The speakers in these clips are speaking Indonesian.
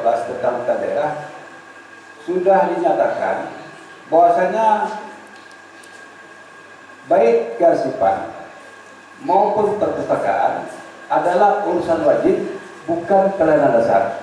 2014 tentang Hutan Daerah sudah dinyatakan bahwasanya baik kearsipan maupun perpustakaan adalah urusan wajib, bukan pelayanan dasar.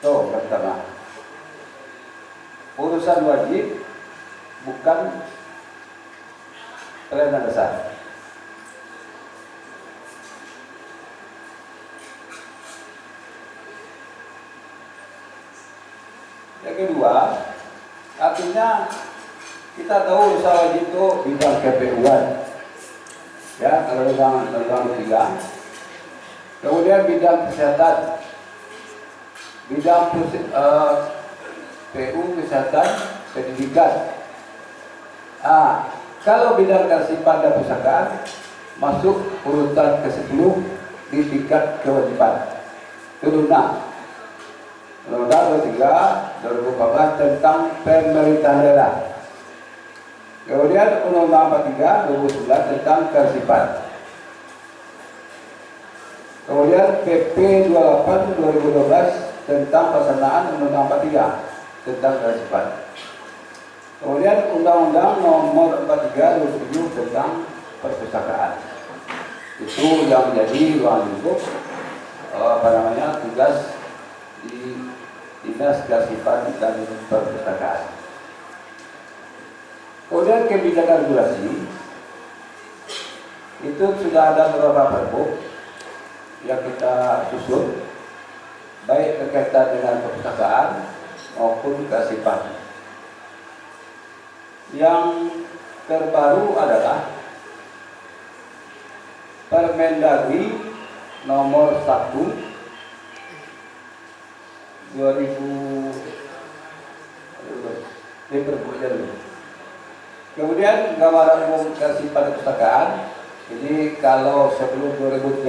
Tuh, pertama, urusan wajib bukan pelayanan dasar. Yang kedua, artinya kita tahu usaha wajib itu bidang KPU-an, ya, kalau dalam 3. Kemudian bidang kesehatan, bidang PU, kesehatan, pendidikan. Kalau bidang kearsipan dan perpustakaan masuk urutan ke-10 di tingkat kewajiban. Undang-Undang 23 2014 tentang pemerintahan daerah. Kemudian Undang-Undang 43 2011 tentang kearsipan. Kemudian PP 28 2012 tentang pelaksanaan Undang-Undang 43 tentang kearsipan. Kemudian Undang-Undang Nomor 43 2007 tentang perpustakaan. Itu yang menjadi ruang lingkup tugas di Dinas Kearsipan dan Perpustakaan. Kemudian kebijakan regulasi itu sudah ada beberapa perbu yang kita susun, baik berkaitan dengan perpustakaan maupun kearsipan. Yang terbaru adalah Permendagri nomor 1 2000. Kemudian gambaran umum kearsipan perpustakaan. Jadi kalau sebelum 2013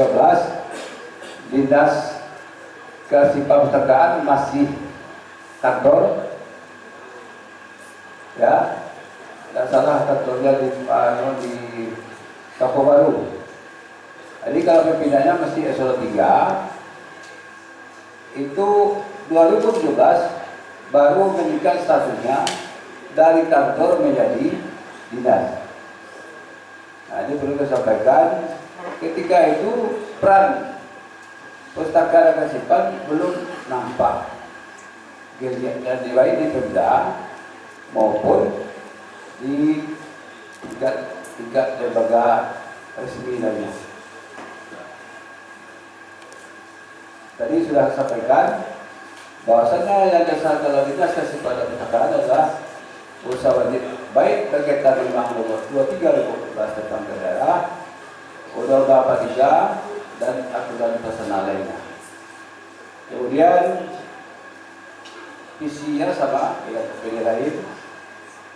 Dinas Kearsipan Perpustakaan masih kantor, ya, dan salah kantornya di Kampung Baru. Jadi kalau pembinaannya mesti eselon 3. Itu 2017 baru meningkat statusnya dari kantor menjadi dinas. Nah, ini perlu saya sampaikan. Ketika itu peran Pustaka dan Kearsipan belum nampak, dan di baik di Pemda maupun di tingkat lembaga resmi lainnya. Tadi sudah saya sampaikan bahwasanya yang dasar dalam Dinas Kearsipan dan Perpustakaan adalah usaha wajib, baik berkaitan dengan Nomor 23 2014 tentang daerah, Undang-Undang 43 dan aturan pelaksanaan lainnya. Kemudian visinya sama dengan PPD lain,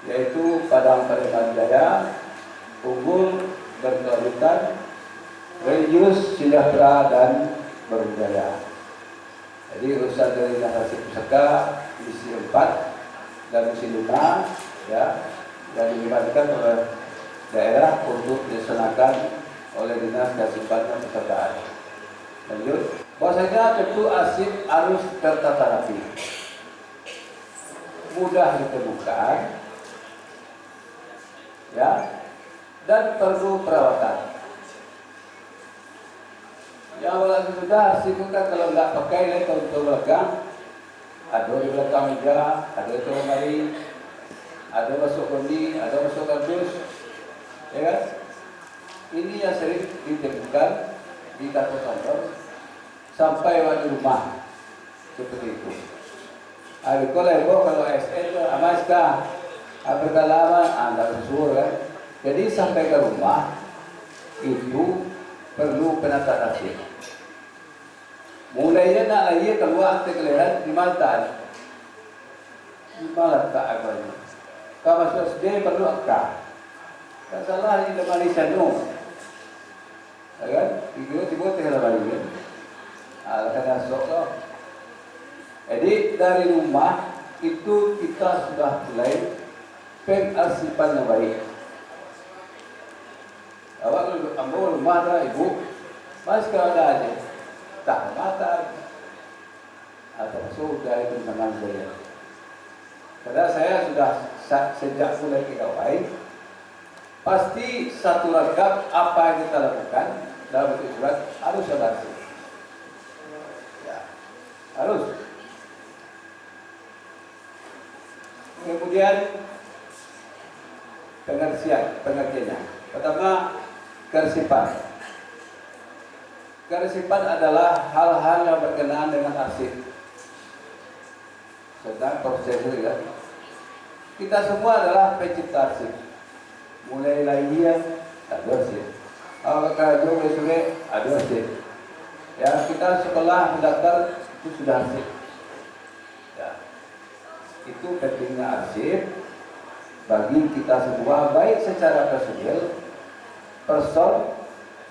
yaitu Padang Pariwisata Jaya, unggul, berkelanjutan, religius, sejahtera dan berbudaya. Jadi urusan dari narasi pusaka misi 4 dan misi 5, ya, yang dilibatkan oleh daerah untuk dilaksanakan oleh Dinas Kearsipan dan Perpustakaan. Lanjut, bahwasanya tentu arsip harus tertata rapi, mudah ditemukan, ya, dan perlu perawatan. Yang awalnya sudah arsip itu kan kalau nggak pakai tahun belakang, ada di belakang meja, ada di lemari, ada masuk kondi, ada masuk kardus, ya kan? Ini yang sering ditemukan di kantor-kantor sampai di rumah seperti itu. Kalau SN itu amaskah, berkalaman, anda bersuara kan. Jadi sampai ke rumah itu perlu penataan arsip. Mulainya nak lagi keluar terkelihat di Mantan, di mana letak agamanya. Kalau masuk SD perlu akta. Tak salah di Malaysia no. Kan? Tiba-tiba tinggal balik. Kena sok loh. Jadi dari rumah itu kita sudah mulai pengarsipan yang baik. Awak ambil rumah dah ibu, mas kalau ada aja, tak mata. atau sudah itu teman saya. Karena saya sudah sejak mulai pegawai, pasti satu ragam apa yang kita lakukan dalam bentuk surat harus ada arsip. Ya, harus. Kemudian pengertiannya. Pertama, kearsipan. Kearsipan adalah hal-hal yang berkenaan dengan arsip. Tentang proses itu ya. Kita semua adalah pencipta arsip. Mulai lahir ada arsip. Kalau kita juga ada arsip. Ya, kita sekolah mendaftar itu sudah arsip. Ya. Itu pentingnya arsip bagi kita semua, baik secara personil, person,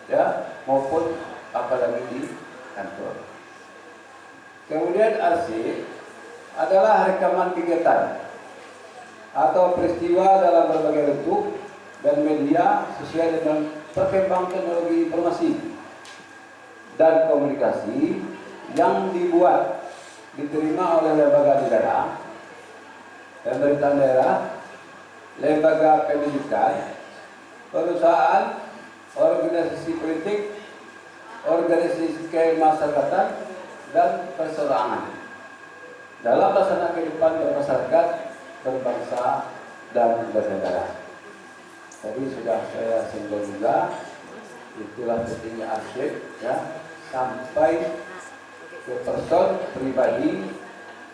ya, maupun apalagi di kantor. Kemudian arsip adalah rekaman kegiatan atau peristiwa dalam berbagai bentuk dan media sesuai dengan perkembangan teknologi informasi dan komunikasi yang dibuat, diterima oleh lembaga negara, pemerintahan daerah, lembaga pendidikan, perusahaan, organisasi politik, organisasi kemasyarakatan, dan perseorangan dalam melaksanakan kehidupan bermasyarakat, berbangsa, dan bernegara. Tadi sudah saya singgung juga, itulah pentingnya arsip, ya, sampai ke person pribadi,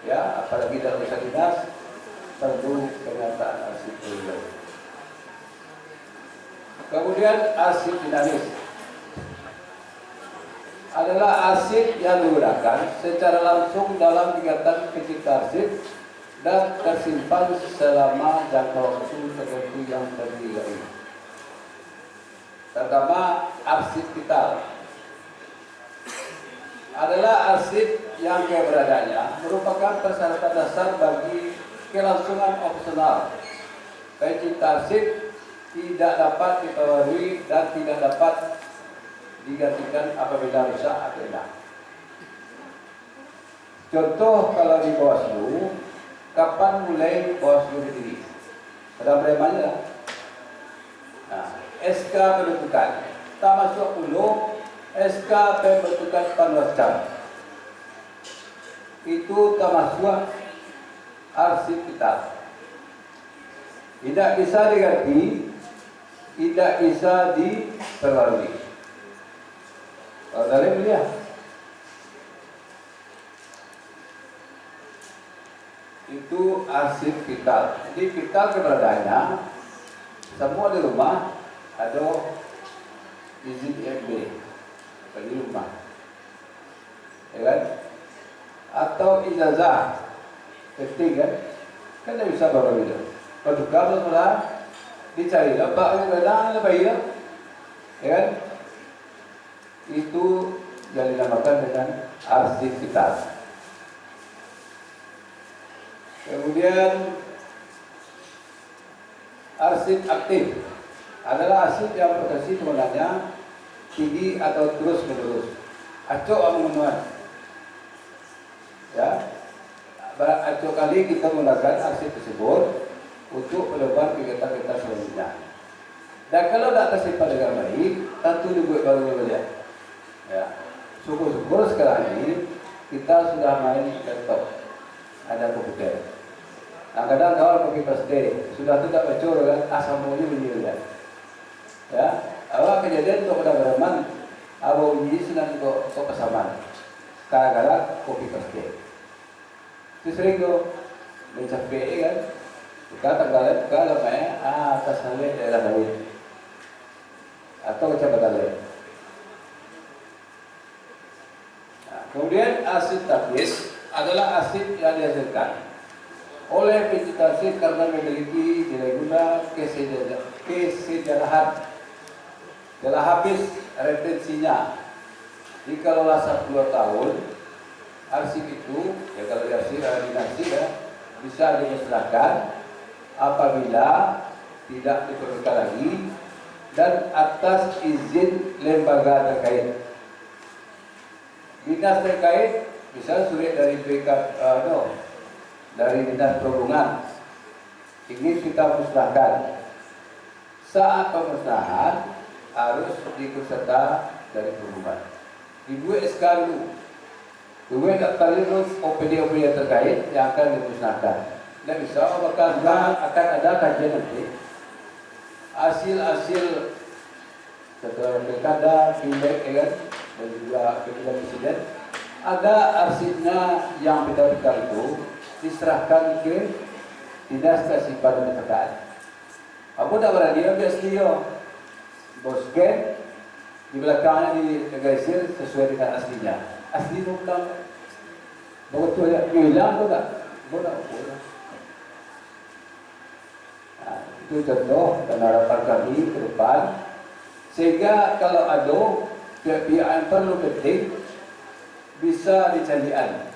ya, apalagi dalam usaha dinas, perlu kenyataan arsip pribadi. Kemudian arsip dinamis adalah arsip yang digunakan secara langsung dalam kegiatan pencipta arsip dan tersimpan selama jangka waktu tertentu yang terdiri. Pertama, arsip vital adalah arsip yang keberadaannya merupakan persyaratan dasar bagi kelangsungan operasional. Pencipta arsip tidak dapat dipengaruhi dan tidak dapat digantikan apabila rusak atau hilang. Contoh kalau di Bawaslu, kapan mulai Bawaslu berdiri? Pada premannya lah. Nah, SK pembentukan, tak masuk dulu SK pembentukan Panwascam. Itu tak masuk arsip kita. Tidak bisa diganti, tidak bisa diperbarui. Kalau dari melihat itu arsip vital. Jadi vital keberadaannya semua di rumah ada izin IMB di rumah, ya kan? Atau ijazah penting kan? Kan tidak bisa bawa itu. Kalau sudah dicari apa yang ada lebih ya kan? Itu yang dinamakan dengan arsip vital. Kemudian arsip aktif adalah arsip yang berfungsi sebenarnya tinggi atau terus menerus. Acok teman-teman, ya. Acok kali kita menggunakan arsip tersebut untuk melakukan kegiatan-kegiatan selanjutnya. Dan kalau tidak tersimpan dengan baik, tentu dibuat baru saja. Ya, syukur-syukur sekarang ini kita sudah main laptop, ada komputer. Nah, kadang kalau copy paste sudah tidak bocor kan, asal bunyi ya. Ya, awal kejadian untuk pada bereman, awal bunyi senang kok kesamaan. Kadang-kadang copy paste. Itu sering tuh mencapai kan, kita tanggalnya kalau atas sawit daerah sawit atau kecamatan lain. Kemudian arsip taktis adalah arsip yang dihasilkan oleh pencipta arsip karena memiliki nilai guna kesejarahan. Telah habis retensinya. Jika lolos 2 tahun, arsip itu, ya kalau dinasti ya, bisa dimusnahkan apabila tidak diperlukan lagi dan atas izin lembaga terkait. Dinas terkait Misal surat dari dari Dinas Perhubungan ingin kita musnahkan. Saat pemusnahan harus diikut serta dari perhubungan. Dibuat SK dulu. Dibuat daftar dulu OPD-OPD terkait yang akan dimusnahkan. Dan bisa akan ada kajian nanti. Hasil-hasil setelah pilkada, pileg, dan juga pilkada presiden, ada arsipnya yang vital-vital itu diserahkan ke Dinas Kesimpanan Keterkaan. Aku tak berani ambil dia, bosken di belakangnya dilegalisir sesuai dengan aslinya. Asli itu bukan betul ya, hilang tu tak? Boleh. Nah, itu contoh dan harapan kami ke depan, sehingga kalau ada pihak-pihak yang perlu penting bisa dicarikan.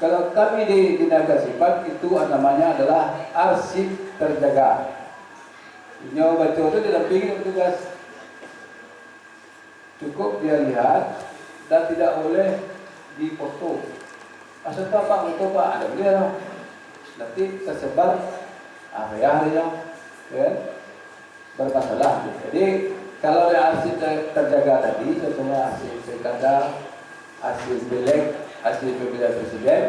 Kalau kami di Dinas Kesimpanan itu namanya adalah arsip terjaga. Nyawa baca itu didampingi petugas. Cukup dia lihat dan tidak boleh dipoto. Asal tak pak, betul pak, ada boleh lah. Nanti tersebar area-area yang bermasalah. Jadi kalau arsip terjaga tadi, contohnya hasil pilkada, hasil pileg, hasil pemilihan presiden,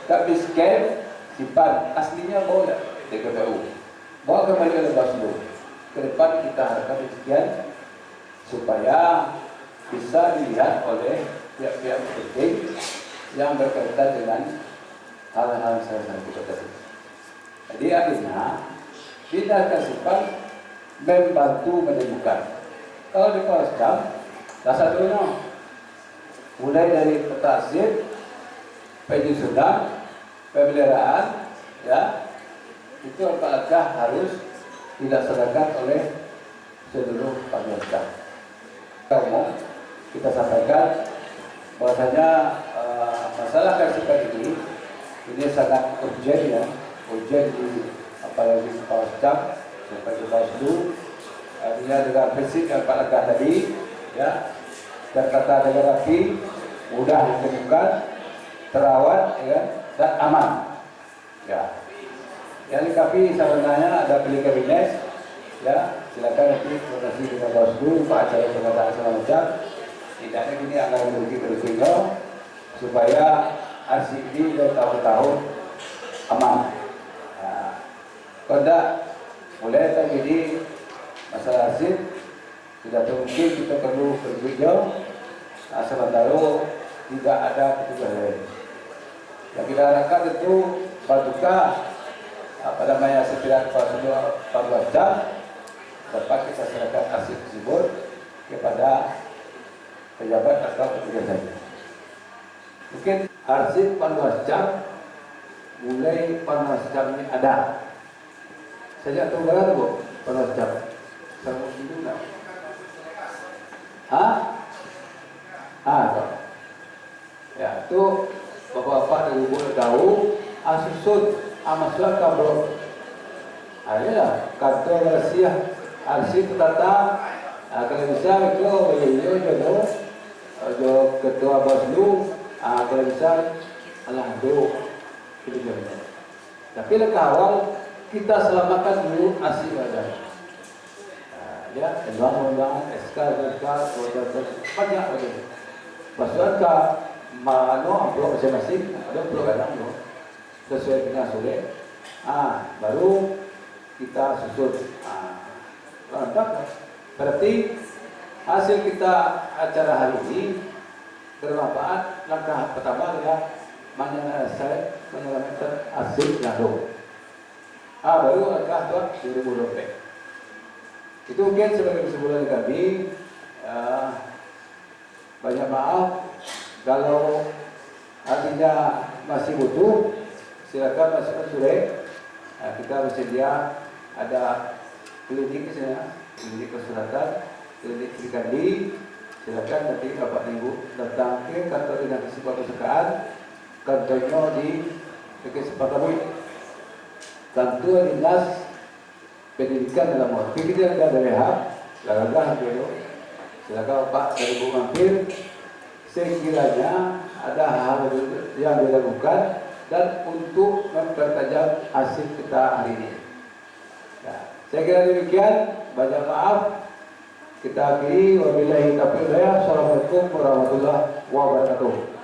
tak scan, simpan aslinya boleh di KPU. Bawa kembali oleh Bawaslu. Ke depan kita harapkan demikian supaya bisa dilihat oleh pihak-pihak penting yang berkaitan dengan hal-hal saya sampaikan tadi. Jadi akhirnya Dinas Kesimpanan membantu menemukan. Kalau di Polrescam, salah satunya mulai dari peta arsip, penyusunan, pemeliharaan, ya, itu apakah harus dilaksanakan oleh seluruh anggota. Kamu kita sampaikan bahwasanya masalah Kesimpanan ini sangat urgent ya, urgent di apalagi di Polrescam sampai ke Bawaslu. Artinya dengan prinsip yang Pak Legah tadi, ya, dan tata negara rapi, mudah ditemukan, terawat, ya, dan aman. Ya. Yang lengkapi sebenarnya ada pilih kabinet, ya, silakan nanti koordinasi dengan Bawaslu, Pak acara pengadaan segala macam. Tidaknya gini akan berusaha supaya arsip ini bertahun-tahun aman. Nah, kalau tidak, mulai terjadi masalah arsip, tidak mungkin kita perlu pergi jauh. Sementara tidak ada petugas lain. Yang kita harapkan itu bantuka setidak 14 jam dapat kita serahkan arsip tersebut kepada pejabat atau petugas lain. Mungkin arsip 14 jam, mulai 14 jam ini ada. Sejak tahun berapa bu? 14 jam. Sama itu enggak? Hah? Ya, itu bapak-bapak dan ibu tahu, asusun amaslah kabel. Ayolah, kantor rahasia, arsip tata. Kalau bisa itu jodoh ketua Bawaslu. Kalau bisa, tapi langkah awal kita selamatkan dulu arsip ada. Ya, undang-undang SK, banyak lagi. Maksudnya amplop masing-masing, ada amplop kadang sesuai dengan sulit. Baru kita susun. Mantap. Berarti hasil kita acara hari ini bermanfaat. Langkah pertama adalah menyelamatkan arsip Nado. Baru langkah 2020. Itu mungkin sebagai kesimpulan kami. Banyak maaf kalau artinya masih butuh, silakan masukkan surat. Kita bersedia ada klinik di sana, klinik kesehatan, klinik Srikandi. Silakan nanti Bapak Ibu datang ke kantor Dinas Kesimpanan, kantornya di Kesimpanan, kantor Dinas Pendidikan dalam waktu kita ada rehab, lagagah dulu. Silakan Pak dari Bu mampir, sekiranya ada hal yang dilakukan dan untuk mempertajam hasil kita hari ini. Ya, saya kira demikian. Banyak maaf. Kita akhiri. Wabillahi taufiq. Assalamualaikum warahmatullahi wabarakatuh.